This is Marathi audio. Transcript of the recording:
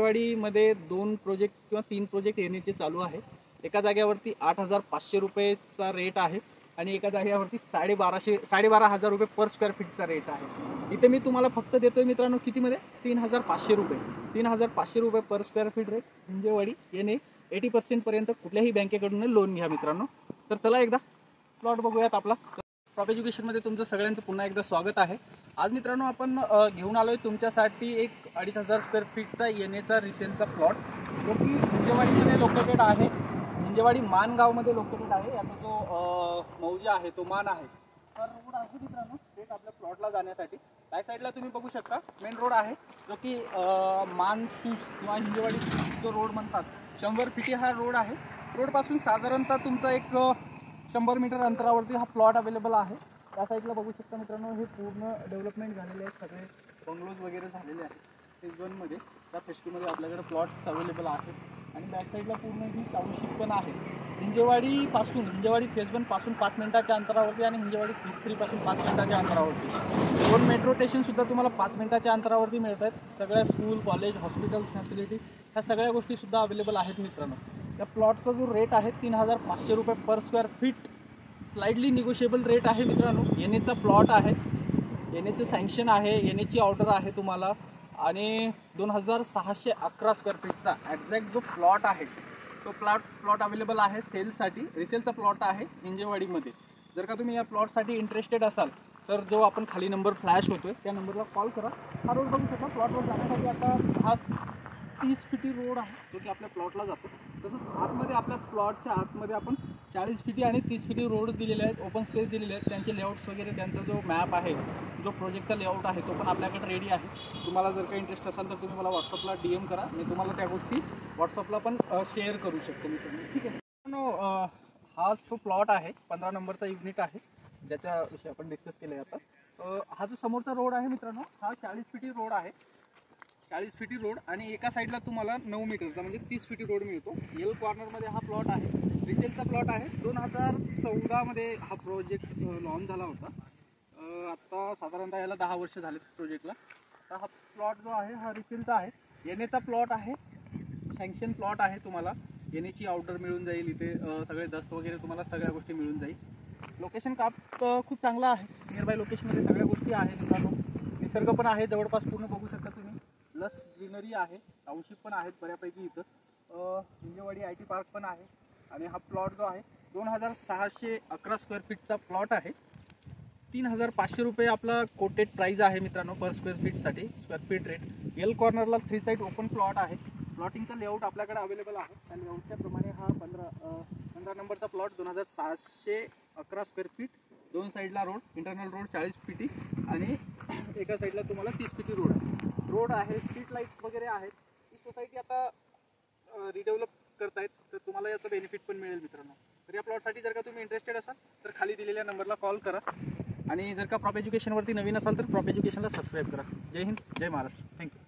हिंजेवाडीमध्ये 2 प्रोजेक्ट किंवा 3 प्रोजेक्ट येण्याचे चालू आहे। एका जागेवरती 8,500 रुपयेचा रेट आहे आणि एका जागेवरती 12,500 रुपये पर स्क्वेअर फीटचा रेट आहे। इथे मी तुम्हाला फक्त देतोय मित्रांनो कितीमध्ये 3,500 रुपये 3,500 रुपये per square feet rate Hinjewadi येणे 80% पर्यंत कुठल्याही बँकेकडून लोन घ्या मित्रांनो। तर चला एकदा प्लॉट बघूयात आपला। क्रॉप एज्युकेशनमध्ये तुमचं सगळ्यांचं पुन्हा एकदा स्वागत आहे। आज मित्रांनो आपण घेऊन आलोय तुमच्यासाठी एक 2,500 स्क्वेअर फीटचा येणेचा रिसेलचा प्लॉट जो की हिंजेवाडीमध्ये लोकेटेड आहे। हिंजेवाडी मानगावमध्ये लोकेटेड आहे। याचा जो मौजा आहे तो मान आहे। तर रोड आहे मित्रांनो थेट आपल्या प्लॉटला जाण्यासाठी बॅक साईडला तुम्ही बघू शकता मेन रोड आहे जो की मानसूस किंवा हिंजेवाडी जो रोड म्हणतात 100 फीटी हा रोड आहे। रोडपासून साधारणतः तुमचा एक 100 मीटर अंतरावरती हा प्लॉट अवेलेबल आहे। त्या साईडला बघू शकता मित्रांनो हे पूर्ण डेव्हलपमेंट झालेले आहेत, सगळे बंगलोज वगैरे झालेले आहेत। फेज 1 मध्ये त्या फेज 2 मध्ये आपल्याकडे प्लॉट्स अवेलेबल आहेत आणि बॅक साईडला पूर्ण ही टाउनशिप पण आहे। हिंजेवाडी फेज 1 पासून 5 मिनिटाच्या अंतरावरती आणि हिंजेवाडी फेज 3 पासून 5 मिनिटाच्या अंतरावरती 2 मेट्रो स्टेशन सुद्धा तुम्हाला 5 मिनिटाच्या अंतरावरती मिळत आहेत। सगळ्या स्कूल, कॉलेज, हॉस्पिटल्स फॅसिलिटी ह्या सगळ्या गोष्टी सुद्धा अवेलेबल आहेत मित्रांनो। त्या प्लॉटचा जो रेट आहे 3,500 रुपये per square feet slightly negotiable rate आहे मित्रांनो। येणेचा प्लॉट आहे, येणेचं सँक्शन आहे, येणेची ऑर्डर आहे तुम्हाला आणि 2,611 स्क्वेअर फीटचा एक्झॅक्ट जो प्लॉट आहे तो प्लॉट अवेलेबल आहे सेलसाठी। रिसेलचा प्लॉट आहे हिंजेवाडीमध्ये। जर का तुम्ही या प्लॉटसाठी इंटरेस्टेड असाल तर जो आपण खाली नंबर फ्लॅश होतोय त्या नंबरला कॉल करा। हा रोड बघू शकता प्लॉटवर जाण्यासाठी आता हा 30 फीटी रोड आहे जो की आपल्या प्लॉटला जातो। तसंच आतमध्ये आपल्या प्लॉटच्या आतमध्ये आपण 40 फीटी आणि 30 फीटी रोड दिलेले आहेत, ओपन स्पेस दिलेले आहेत। त्यांचे लेआउट्स वगैरे त्यांचा जो मॅप आहे, जो प्रोजेक्टचा लेआउट आहे तो पण आपल्याकडे रेडी आहे। तुम्हाला जर काही इंटरेस्ट असेल तर तुम्ही मला व्हॉट्सअपला DM करा, मी तुम्हाला त्या गोष्टी व्हॉट्सअपला पण शेअर करू शकतो मित्रांनो। ठीक आहे, हा जो प्लॉट आहे 15 नंबरचा युनिट आहे ज्याच्याविषयी आपण डिस्कस केलं आहे आता। हा जो समोरचा रोड आहे मित्रांनो हा 40 फीटी रोड आहे, 40 फीटी रोड आणि एका साईडला तुम्हाला 9 मीटरचा म्हणजे 30 फीटी रोड मिळतो। एल कॉर्नरमध्ये हा प्लॉट आहे, रिसेलचा प्लॉट आहे। 2014 मध्ये हा प्रोजेक्ट लॉन्च झाला होता। आता साधारणतः याला 10 वर्ष झाले प्रोजेक्टला। आता हा प्लॉट जो आहे हा रिसेलचा आहे, येणेचा प्लॉट आहे, सँक्शन प्लॉट आहे। तुम्हाला येणेची ऑर्डर मिळून जाईल, इथे सगळे दस्त वगैरे तुम्हाला सगळ्या गोष्टी मिळून जाईल। लोकेशन खूप चांगला आहे, नियरबाय लोकेशनमध्ये सगळ्या गोष्टी आहेत मित्रांनो। निसर्ग पण आहे जवळपास पूर्ण बघू शकता तुम्ही, प्लस ग्रीनरी आहे, टाउनशिप पण आहेत बऱ्यापैकी इथं। हिंजेवाडी IT पार्क पण आहे आणि हा प्लॉट जो आहे 2,611 स्क्वेअर फीटचा प्लॉट आहे। 3,500 रुपये आपला कोटेड प्राइस आहे मित्रांनो पर स्क्वेअर फीटसाठी, स्क्वेअर फीट रेट। एल कॉर्नरला 3 साईड ओपन प्लॉट आहे। प्लॉटिंगचा लेआउट आपल्याकडे अवेलेबल आहे। त्या लेआउटच्या प्रमाणे हा 15 नंबरचा प्लॉट 2,611 स्क्वेअर फीट, 2 साईडला रोड, इंटरनल रोड 40 फीटी आणि एका साईडला तुम्हाला 30 फीटी रोड आहे। स्ट्रीट लाईट्स वगैरे आहेत। ही सोसायटी आता रिडेव्हलप करतायत तर तुम्हाला याचा बेनिफिट पण मिळेल मित्रांनो। तर या प्लॉटसाठी जर का तुम्ही इंटरेस्टेड असाल तर खाली दिलेल्या नंबरला कॉल करा आणि जर का क्रॉप एज्युकेशनवरती नवीन असाल तर क्रॉप एज्युकेशनला सबस्क्राईब करा। जय हिंद, जय महाराष्ट्र, थँक्यू।